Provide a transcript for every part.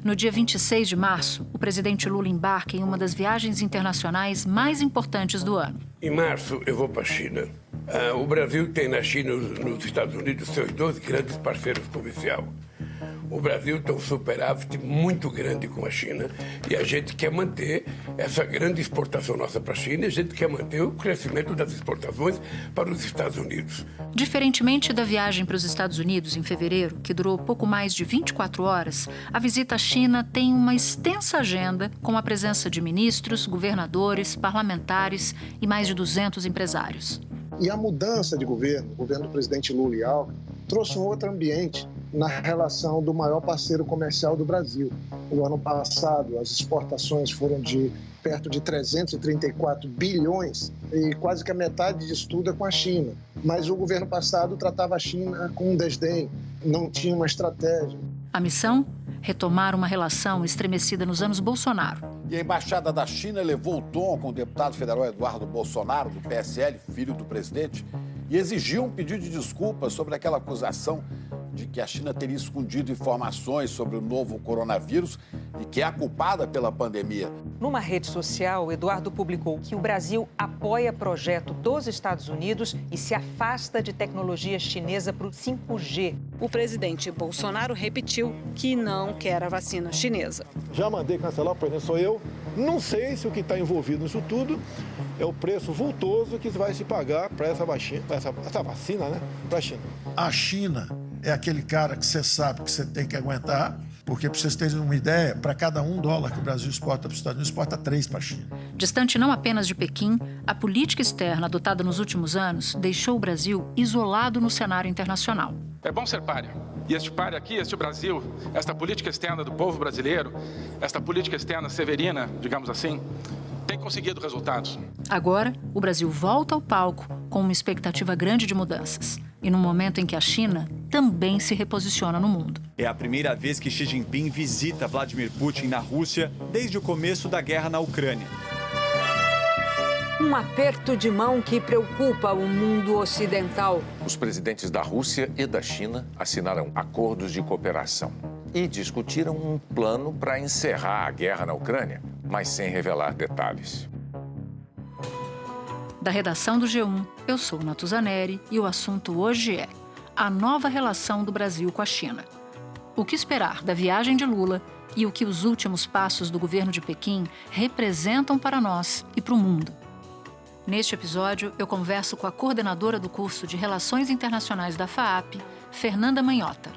No dia 26 de março, o presidente Lula embarca em uma das viagens internacionais mais importantes do ano. Em março, eu vou para a China. O Brasil tem na China e nos Estados Unidos seus 2 grandes parceiros comerciais. O Brasil tem um superávit muito grande com a China e a gente quer manter essa grande exportação nossa para a China e a gente quer manter o crescimento das exportações para os Estados Unidos. Diferentemente da viagem para os Estados Unidos em fevereiro, que durou pouco mais de 24 horas, a visita à China tem uma extensa agenda com a presença de ministros, governadores, parlamentares e mais de 200 empresários. E a mudança de governo, o governo do presidente Lula e Alckmin, trouxe um outro ambiente na relação do maior parceiro comercial do Brasil. O ano passado, as exportações foram de perto de 334 bilhões e quase que a metade disso tudo é com a China. Mas o governo passado tratava a China com um desdém, não tinha uma estratégia. A missão? Retomar uma relação estremecida nos anos Bolsonaro. E a Embaixada da China levou o tom com o deputado federal Eduardo Bolsonaro, do PSL, filho do presidente, e exigiu um pedido de desculpas sobre aquela acusação de que a China teria escondido informações sobre o novo coronavírus e que é a culpada pela pandemia. Numa rede social, Eduardo publicou que o Brasil apoia projeto dos Estados Unidos e se afasta de tecnologia chinesa para o 5G. O presidente Bolsonaro repetiu que não quer a vacina chinesa. Já mandei cancelar, o presidente sou eu. Não sei se o que está envolvido nisso tudo é o preço vultoso que vai se pagar para essa vacina, né, para a China. A China é aquele cara que você sabe que você tem que aguentar, porque, para vocês terem uma ideia, para cada $1 que o Brasil exporta para os Estados Unidos, exporta 3 para a China. Distante não apenas de Pequim, a política externa adotada nos últimos anos deixou o Brasil isolado no cenário internacional. É bom ser pária. E este pária aqui, este Brasil, esta política externa do povo brasileiro, esta política externa severina, digamos assim, tem conseguido resultados. Agora, o Brasil volta ao palco com uma expectativa grande de mudanças. E no momento em que a China também se reposiciona no mundo. É a primeira vez que Xi Jinping visita Vladimir Putin na Rússia desde o começo da guerra na Ucrânia. Um aperto de mão que preocupa o mundo ocidental. Os presidentes da Rússia e da China assinaram acordos de cooperação e discutiram um plano para encerrar a guerra na Ucrânia, mas sem revelar detalhes. Da redação do G1, eu sou Natuzaneri e o assunto hoje é a nova relação do Brasil com a China. O que esperar da viagem de Lula e o que os últimos passos do governo de Pequim representam para nós e para o mundo. Neste episódio, eu converso com a coordenadora do curso de Relações Internacionais da FAAP, Fernanda Manhota.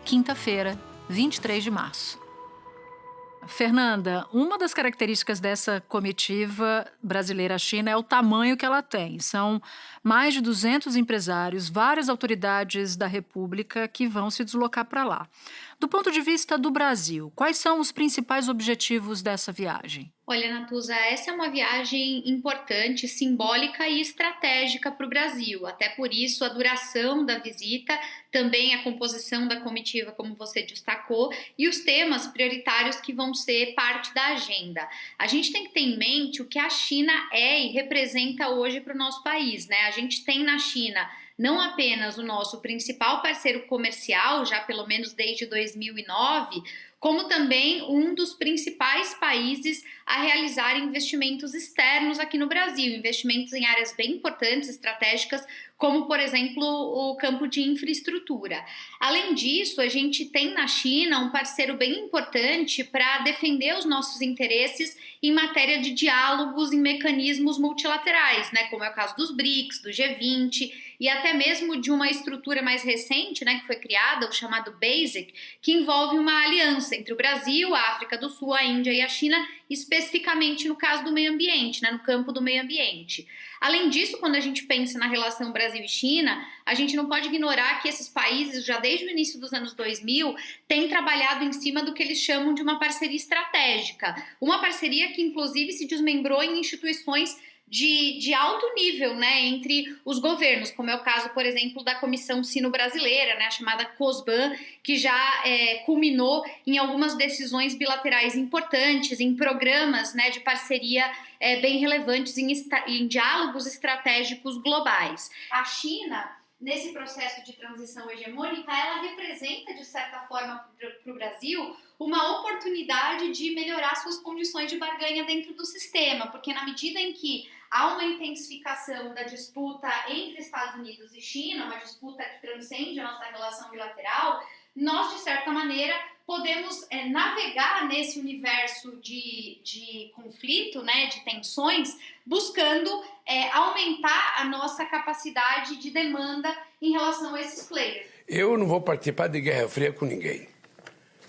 Quinta-feira, 23 de março. Fernanda, uma das características dessa comitiva brasileira-China é o tamanho que ela tem. São mais de 200 empresários, várias autoridades da República que vão se deslocar para lá. Do ponto de vista do Brasil, quais são os principais objetivos dessa viagem? Olha, Natuza, essa é uma viagem importante, simbólica e estratégica para o Brasil. Até por isso, a duração da visita, também a composição da comitiva, como você destacou, e os temas prioritários que vão ser parte da agenda. A gente tem que ter em mente o que a China é e representa hoje para o nosso país, né? A gente tem na China não apenas o nosso principal parceiro comercial, já pelo menos desde 2009, como também um dos principais países a realizar investimentos externos aqui no Brasil, investimentos em áreas bem importantes, estratégicas, como, por exemplo, o campo de infraestrutura. Além disso, a gente tem na China um parceiro bem importante para defender os nossos interesses em matéria de diálogos em mecanismos multilaterais, né, como é o caso dos BRICS, do G20 e até mesmo de uma estrutura mais recente, né, que foi criada, o chamado BASIC, que envolve uma aliança entre o Brasil, a África do Sul, a Índia e a China, especificamente no caso do meio ambiente, né, no campo do meio ambiente. Além disso, quando a gente pensa na relação Brasil e China, a gente não pode ignorar que esses países, já desde o início dos anos 2000, têm trabalhado em cima do que eles chamam de uma parceria estratégica. Uma parceria que, inclusive, se desmembrou em instituições de alto nível, né, entre os governos, como é o caso, por exemplo, da Comissão Sino-Brasileira, né, a chamada COSBAN, que já culminou em algumas decisões bilaterais importantes, em programas, né, de parceria bem relevantes em diálogos estratégicos globais. A China, nesse processo de transição hegemônica, ela representa, de certa forma, para o Brasil, uma oportunidade de melhorar suas condições de barganha dentro do sistema, porque na medida em que há uma intensificação da disputa entre Estados Unidos e China, uma disputa que transcende a nossa relação bilateral, nós, de certa maneira, podemos navegar nesse universo de conflito, né, de tensões, buscando aumentar a nossa capacidade de demanda em relação a esses players. Eu não vou participar de guerra fria com ninguém.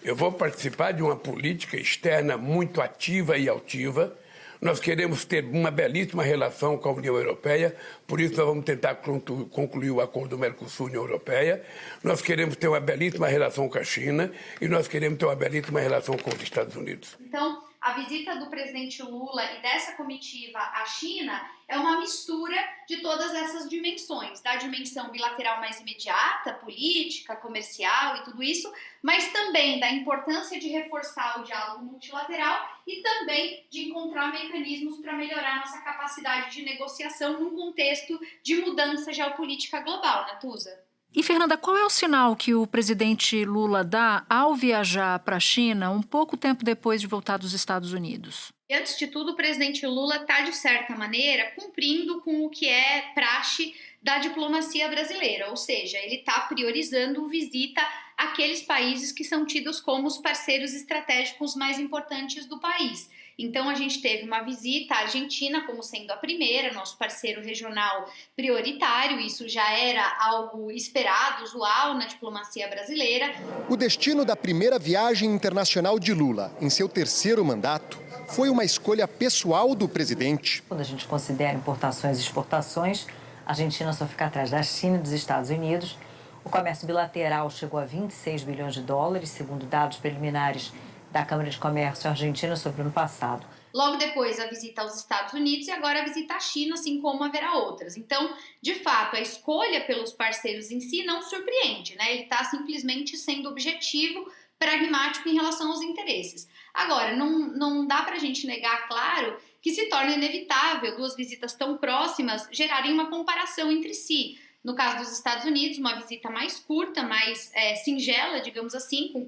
Eu vou participar de uma política externa muito ativa e altiva. Nós queremos ter uma belíssima relação com a União Europeia, por isso nós vamos tentar concluir o acordo Mercosul-União Europeia. Nós queremos ter uma belíssima relação com a China e nós queremos ter uma belíssima relação com os Estados Unidos. Então, a visita do presidente Lula e dessa comitiva à China é uma mistura de todas essas dimensões, da dimensão bilateral mais imediata, política, comercial e tudo isso, mas também da importância de reforçar o diálogo multilateral e também de encontrar mecanismos para melhorar nossa capacidade de negociação num contexto de mudança geopolítica global, Natuza. E, Fernanda, qual é o sinal que o presidente Lula dá ao viajar para a China um pouco tempo depois de voltar dos Estados Unidos? E, antes de tudo, o presidente Lula está, de certa maneira, cumprindo com o que é praxe da diplomacia brasileira, ou seja, ele está priorizando visita àqueles países que são tidos como os parceiros estratégicos mais importantes do país. Então, a gente teve uma visita à Argentina como sendo a primeira, nosso parceiro regional prioritário, isso já era algo esperado, usual na diplomacia brasileira. O destino da primeira viagem internacional de Lula em seu terceiro mandato foi uma escolha pessoal do presidente. Quando a gente considera importações e exportações, a Argentina só fica atrás da China e dos Estados Unidos. O comércio bilateral chegou a 26 bilhões de dólares, segundo dados preliminares da Câmara de Comércio Argentina sobre o ano passado. Logo depois, a visita aos Estados Unidos e agora a visita à China, assim como haverá outras. Então, de fato, a escolha pelos parceiros em si não surpreende, né? Ele está simplesmente sendo objetivo, pragmático em relação aos interesses. Agora, não dá para a gente negar, claro, que se torna inevitável duas visitas tão próximas gerarem uma comparação entre si. No caso dos Estados Unidos, uma visita mais curta, mais singela, digamos assim, com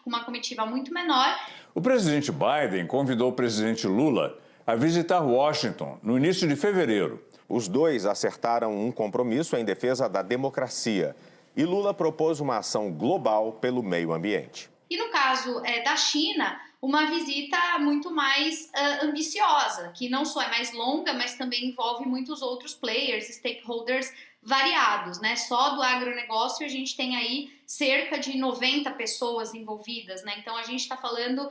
uma comitiva muito menor. O presidente Biden convidou o presidente Lula a visitar Washington no início de fevereiro. Os dois acertaram um compromisso em defesa da democracia e Lula propôs uma ação global pelo meio ambiente. E no caso da China, uma visita muito mais ambiciosa, que não só é mais longa, mas também envolve muitos outros players, stakeholders variados, né? Só do agronegócio a gente tem aí cerca de 90 pessoas envolvidas, né? Então a gente está falando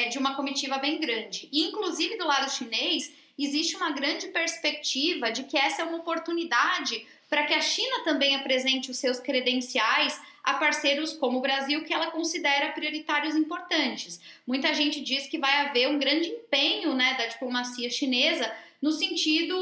de uma comitiva bem grande. E, inclusive, do lado chinês, existe uma grande perspectiva de que essa é uma oportunidade para que a China também apresente os seus credenciais a parceiros como o Brasil, que ela considera prioritários importantes. Muita gente diz que vai haver um grande empenho, né, da diplomacia chinesa no sentido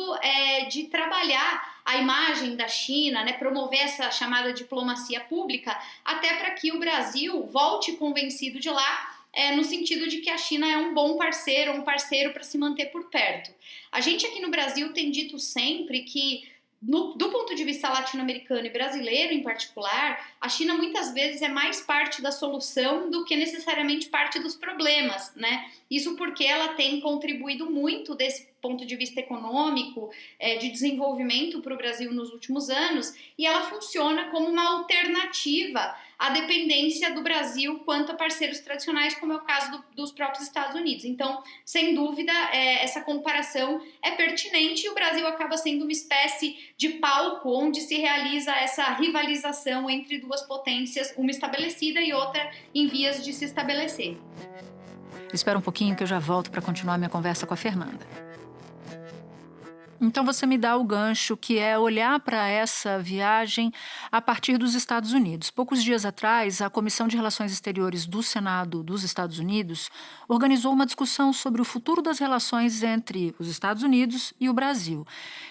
de trabalhar a imagem da China, né, promover essa chamada diplomacia pública, até para que o Brasil volte convencido de lá, no sentido de que a China é um bom parceiro, um parceiro para se manter por perto. A gente aqui no Brasil tem dito sempre que, do ponto de vista latino-americano e brasileiro em particular, a China muitas vezes é mais parte da solução do que necessariamente parte dos problemas, né? Isso porque ela tem contribuído muito desse ponto de vista econômico, de desenvolvimento para o Brasil nos últimos anos, e ela funciona como uma alternativa à dependência do Brasil quanto a parceiros tradicionais, como é o caso dos próprios Estados Unidos. Então, sem dúvida, essa comparação é pertinente e o Brasil acaba sendo uma espécie de palco onde se realiza essa rivalização entre duas potências, uma estabelecida e outra em vias de se estabelecer. Espera um pouquinho que eu já volto para continuar minha conversa com a Fernanda. Então você me dá o gancho, que é olhar para essa viagem a partir dos Estados Unidos. Poucos dias atrás, a Comissão de Relações Exteriores do Senado dos Estados Unidos organizou uma discussão sobre o futuro das relações entre os Estados Unidos e o Brasil.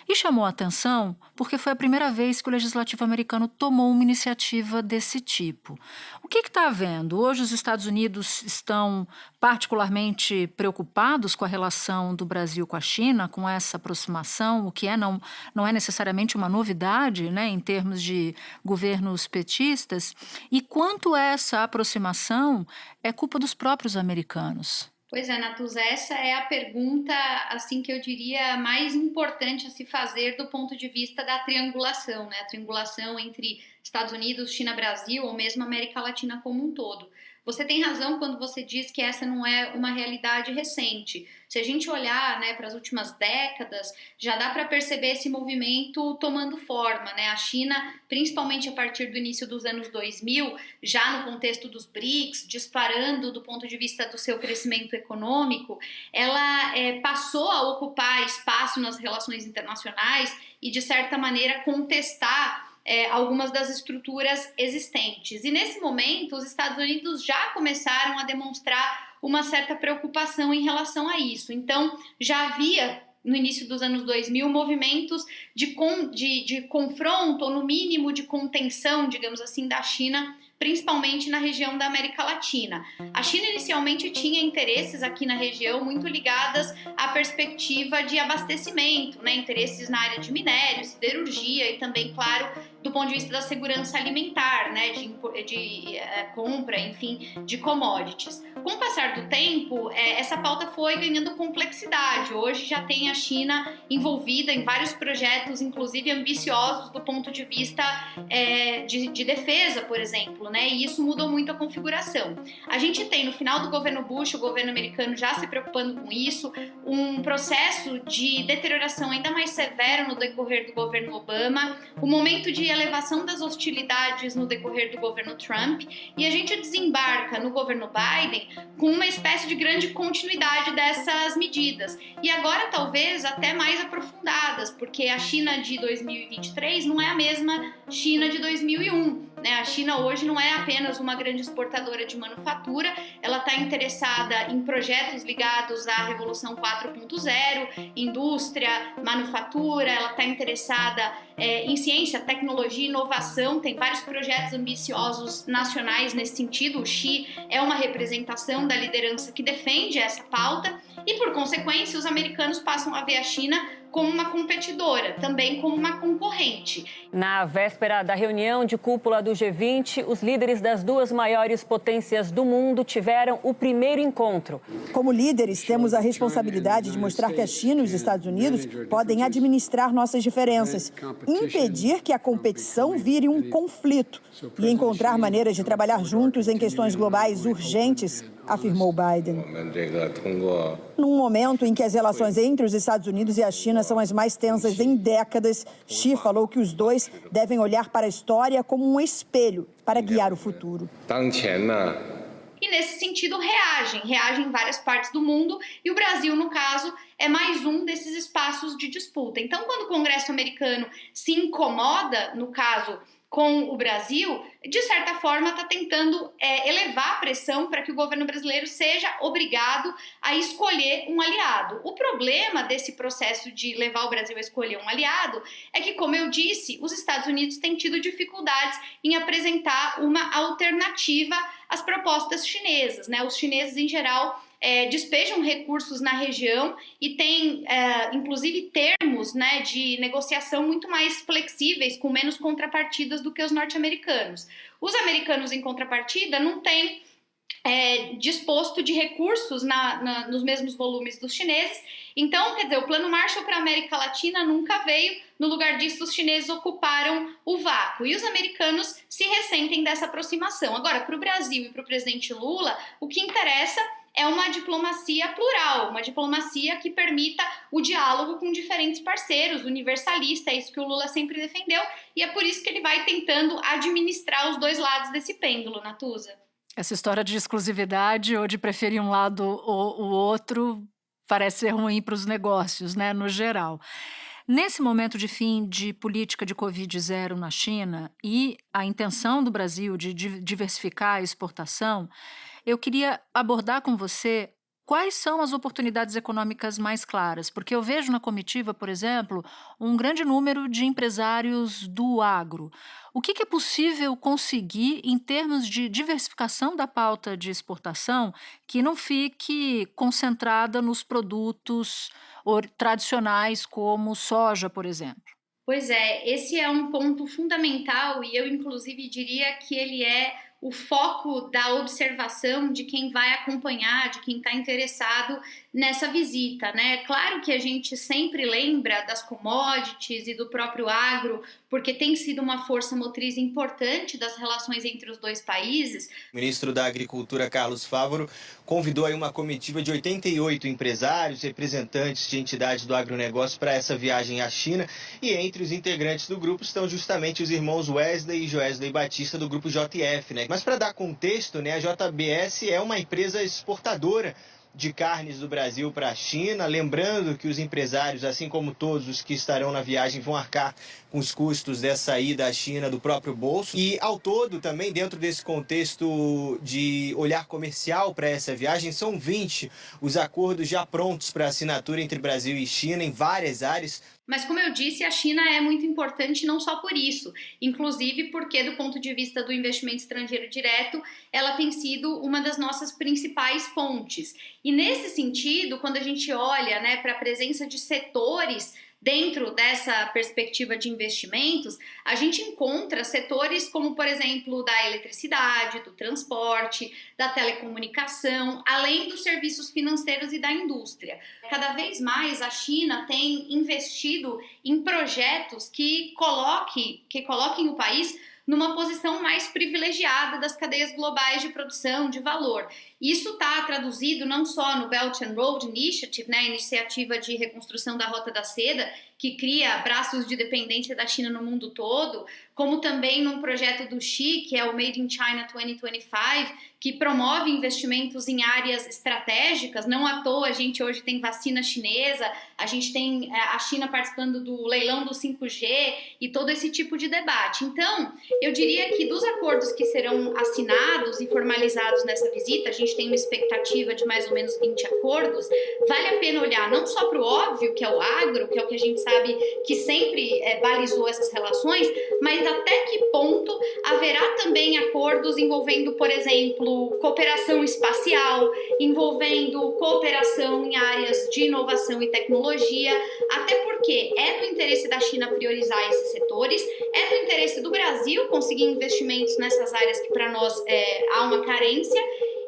E chamou a atenção porque foi a primeira vez que o Legislativo americano tomou uma iniciativa desse tipo. O que está havendo? Hoje os Estados Unidos estão particularmente preocupados com a relação do Brasil com a China, com essa aproximação? aproximação, o que não é necessariamente uma novidade, né, em termos de governos petistas, e quanto essa aproximação é culpa dos próprios americanos? Pois é, Natuza, essa é a pergunta, assim, que eu diria mais importante a se fazer do ponto de vista da triangulação, né? A triangulação entre Estados Unidos, China, Brasil, ou mesmo América Latina como um todo. Você tem razão quando você diz que essa não é uma realidade recente. Se a gente olhar, né, para as últimas décadas, já dá para perceber esse movimento tomando forma, né? A China, principalmente a partir do início dos anos 2000, já no contexto dos BRICS, disparando do ponto de vista do seu crescimento econômico, ela passou a ocupar espaço nas relações internacionais e, de certa maneira, contestar algumas das estruturas existentes. E nesse momento, os Estados Unidos já começaram a demonstrar uma certa preocupação em relação a isso. Então, já havia, no início dos anos 2000, movimentos de confronto, ou no mínimo de contenção, digamos assim, da China, principalmente na região da América Latina. A China inicialmente tinha interesses aqui na região muito ligadas à perspectiva de abastecimento, né? Interesses na área de minério, siderurgia e também, claro, do ponto de vista da segurança alimentar, né? de compra, enfim, de commodities. Com o passar do tempo, essa pauta foi ganhando complexidade. Hoje já tem a China envolvida em vários projetos, inclusive ambiciosos do ponto de vista de defesa, por exemplo, né? E isso mudou muito a configuração. A gente tem, no final do governo Bush, o governo americano já se preocupando com isso, um processo de deterioração ainda mais severo no decorrer do governo Obama, o momento de elevação das hostilidades no decorrer do governo Trump, e a gente desembarca no governo Biden com uma espécie de grande continuidade dessas medidas. E agora talvez até mais aprofundadas, porque a China de 2023 não é a mesma China de 2001. Né? A China hoje não é apenas uma grande exportadora de manufatura, ela está interessada em projetos ligados à Revolução 4.0, indústria, manufatura, ela está interessada em ciência, tecnologia e inovação, tem vários projetos ambiciosos nacionais nesse sentido. O Xi é uma representação da liderança que defende essa pauta e, por consequência, os americanos passam a ver a China como uma competidora, também como uma concorrente. Na véspera da reunião de cúpula do G20, os líderes das duas maiores potências do mundo tiveram o primeiro encontro. Como líderes, temos a responsabilidade de mostrar que a China e os Estados Unidos podem administrar nossas diferenças, impedir que a competição vire um conflito e encontrar maneiras de trabalhar juntos em questões globais urgentes, afirmou Biden. Num momento em que as relações entre os Estados Unidos e a China são as mais tensas em décadas, Xi falou que os dois devem olhar para a história como um espelho para guiar o futuro. E nesse sentido reagem em várias partes do mundo, e o Brasil, no caso, é mais um desses espaços de disputa. Então, quando o Congresso americano se incomoda, no caso, com o Brasil, de certa forma está tentando elevar a pressão para que o governo brasileiro seja obrigado a escolher um aliado. O problema desse processo de levar o Brasil a escolher um aliado é que, como eu disse, os Estados Unidos têm tido dificuldades em apresentar uma alternativa às propostas chinesas, né? Os chineses, em geral, despejam recursos na região e têm, inclusive, termos, né, de negociação muito mais flexíveis, com menos contrapartidas do que os norte-americanos. Os americanos, em contrapartida, não têm disposto de recursos nos mesmos volumes dos chineses. Então, quer dizer, o Plano Marshall para a América Latina nunca veio. No lugar disso, os chineses ocuparam o vácuo e os americanos se ressentem dessa aproximação. Agora, para o Brasil e para o presidente Lula, o que interessa é uma diplomacia plural, uma diplomacia que permita o diálogo com diferentes parceiros, universalista, é isso que o Lula sempre defendeu, e é por isso que ele vai tentando administrar os dois lados desse pêndulo, Natuza. Essa história de exclusividade ou de preferir um lado ou o outro parece ser ruim para os negócios, né, no geral. Nesse momento de fim de política de Covid-0 na China e a intenção do Brasil de diversificar a exportação, eu queria abordar com você Quais são as oportunidades econômicas mais claras? Porque eu vejo na comitiva, por exemplo, um grande número de empresários do agro. O que é possível conseguir em termos de diversificação da pauta de exportação que não fique concentrada nos produtos tradicionais como soja, por exemplo? Pois é, esse é um ponto fundamental e eu, inclusive, diria que ele é o foco da observação de quem vai acompanhar, de quem está interessado nessa visita, né? Claro que a gente sempre lembra das commodities e do próprio agro, porque tem sido uma força motriz importante das relações entre os dois países. O ministro da Agricultura, Carlos Fávoro, convidou aí uma comitiva de 88 empresários, representantes de entidades do agronegócio para essa viagem à China, e entre os integrantes do grupo estão justamente os irmãos Wesley e Joesley Batista do grupo JF, né? Mas para dar contexto, né, a JBS é uma empresa exportadora de carnes do Brasil para a China, lembrando que os empresários, assim como todos os que estarão na viagem, vão arcar com os custos dessa ida à China do próprio bolso. E ao todo, também dentro desse contexto de olhar comercial para essa viagem, são 20 os acordos já prontos para assinatura entre Brasil e China em várias áreas. Mas, como eu disse, a China é muito importante não só por isso, inclusive porque, do ponto de vista do investimento estrangeiro direto, ela tem sido uma das nossas principais fontes. E, nesse sentido, quando a gente olha, né, para a presença de setores dentro dessa perspectiva de investimentos, a gente encontra setores como, por exemplo, da eletricidade, do transporte, da telecomunicação, além dos serviços financeiros e da indústria. Cada vez mais a China tem investido em projetos que coloquem o país numa posição mais privilegiada das cadeias globais de produção de valor. Isso está traduzido não só no Belt and Road Initiative, né, a iniciativa de reconstrução da Rota da Seda, que cria braços de dependência da China no mundo todo, como também num projeto do Xi, que é o Made in China 2025, que promove investimentos em áreas estratégicas. Não à toa a gente hoje tem vacina chinesa, a gente tem a China participando do leilão do 5G e todo esse tipo de debate. Então, eu diria que dos acordos que serão assinados e formalizados nessa visita, a gente tem uma expectativa de mais ou menos 20 acordos, vale a pena olhar não só para o óbvio, que é o agro, que é o que a gente sabe que sempre balizou essas relações, mas até que ponto haverá também acordos envolvendo, por exemplo, cooperação espacial, envolvendo cooperação em áreas de inovação e tecnologia, até porque é do interesse da China priorizar esses setores, é do interesse do Brasil conseguir investimentos nessas áreas que para nós há uma carência,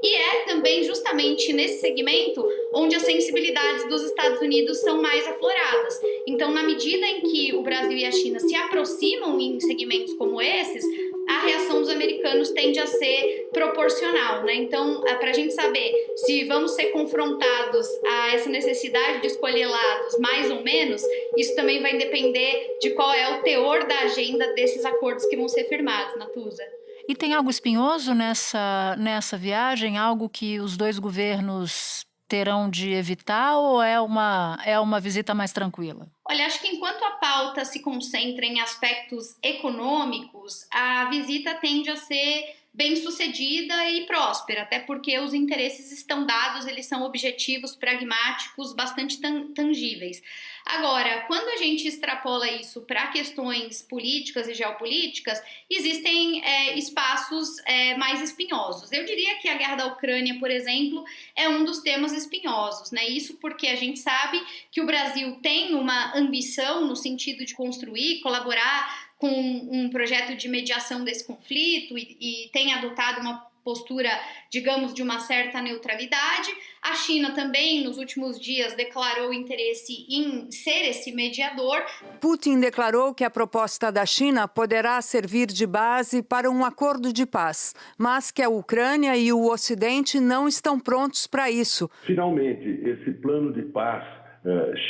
e é também justamente nesse segmento onde as sensibilidades dos Estados Unidos são mais afloradas. Então, na medida em que o Brasil e a China se aproximam em segmentos como esses, a reação dos americanos tende a ser proporcional, né? Então, para a gente saber se vamos ser confrontados a essa necessidade de escolher lados mais ou menos, isso também vai depender de qual é o teor da agenda desses acordos que vão ser firmados, Natuza. E tem algo espinhoso nessa viagem? Algo que os dois governos terão de evitar ou é uma visita mais tranquila? Olha, acho que enquanto a pauta se concentra em aspectos econômicos, a visita tende a ser bem-sucedida e próspera, até porque os interesses estão dados, eles são objetivos, pragmáticos, bastante tangíveis. Agora, quando a gente extrapola isso para questões políticas e geopolíticas, existem espaços mais espinhosos. Eu diria que a guerra da Ucrânia, por exemplo, é um dos temas espinhosos, né? Isso porque a gente sabe que o Brasil tem uma ambição no sentido de construir, colaborar com um projeto de mediação desse conflito e tem adotado uma postura, digamos, de uma certa neutralidade. A China também, nos últimos dias, declarou interesse em ser esse mediador. Putin declarou que a proposta da China poderá servir de base para um acordo de paz, mas que a Ucrânia e o Ocidente não estão prontos para isso. Finalmente, esse plano de paz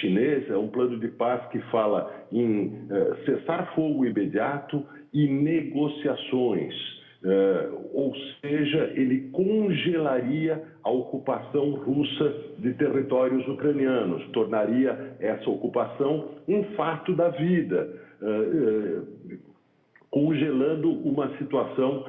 chinês é um plano de paz que fala em cessar fogo imediato e negociações. Ou seja, ele congelaria a ocupação russa de territórios ucranianos, tornaria essa ocupação um fato da vida. congelando uma situação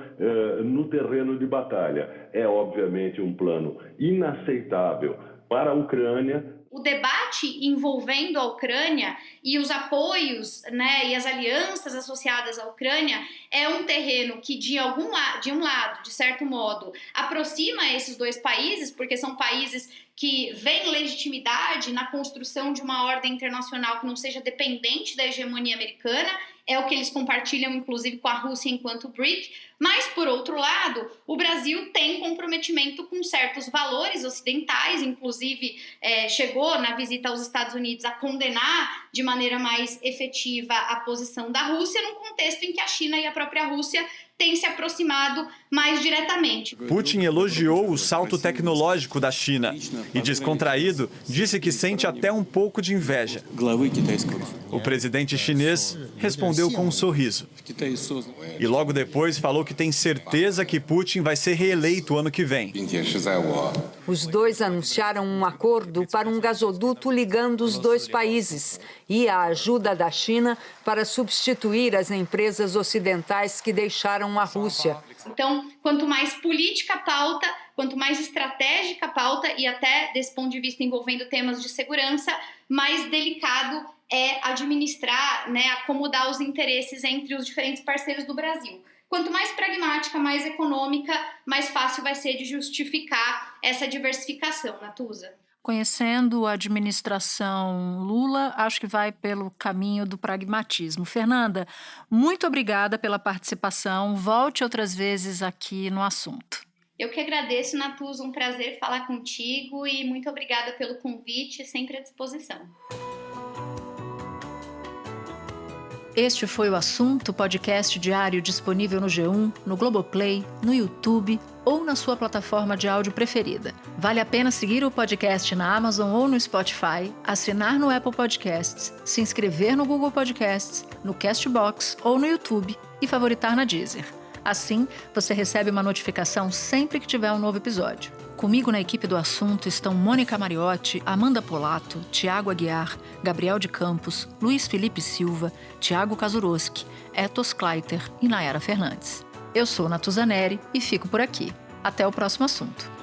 no terreno de batalha. É, obviamente, um plano inaceitável para a Ucrânia. O debate envolvendo a Ucrânia e os apoios, né, e as alianças associadas à Ucrânia é um terreno que, de um lado, de certo modo, aproxima esses dois países, porque são países que veem legitimidade na construção de uma ordem internacional que não seja dependente da hegemonia americana, é o que eles compartilham, inclusive, com a Rússia enquanto BRIC, mas, por outro lado, o Brasil tem comprometimento com certos valores ocidentais, inclusive chegou na visita aos Estados Unidos a condenar de maneira mais efetiva a posição da Rússia, num contexto em que a China e a própria Rússia têm se aproximado mais diretamente. Putin elogiou o salto tecnológico da China e, descontraído, disse que sente até um pouco de inveja. O presidente chinês respondeu com um sorriso. E logo depois falou que tem certeza que Putin vai ser reeleito ano que vem. Os dois anunciaram um acordo para um gasoduto ligando os dois países e a ajuda da China para substituir as empresas ocidentais que deixaram a Rússia. Então, quanto mais política a pauta, quanto mais estratégica a pauta, e até desse ponto de vista envolvendo temas de segurança, mais delicado é administrar, né, acomodar os interesses entre os diferentes parceiros do Brasil. Quanto mais pragmática, mais econômica, mais fácil vai ser de justificar essa diversificação, Natuza. Conhecendo a administração Lula, acho que vai pelo caminho do pragmatismo. Fernanda, muito obrigada pela participação. Volte outras vezes aqui no assunto. Eu que agradeço, Natuza. Um prazer falar contigo e muito obrigada pelo convite, sempre à disposição. Este foi o Assunto, podcast diário disponível no G1, no Globoplay, no YouTube ou na sua plataforma de áudio preferida. Vale a pena seguir o podcast na Amazon ou no Spotify, assinar no Apple Podcasts, se inscrever no Google Podcasts, no Castbox ou no YouTube e favoritar na Deezer. Assim, você recebe uma notificação sempre que tiver um novo episódio. Comigo na equipe do Assunto estão Mônica Mariotti, Amanda Polato, Tiago Aguiar, Gabriel de Campos, Luiz Felipe Silva, Tiago Kazuroski, Etos Kleiter e Nayara Fernandes. Eu sou Natuza Neri e fico por aqui. Até o próximo assunto.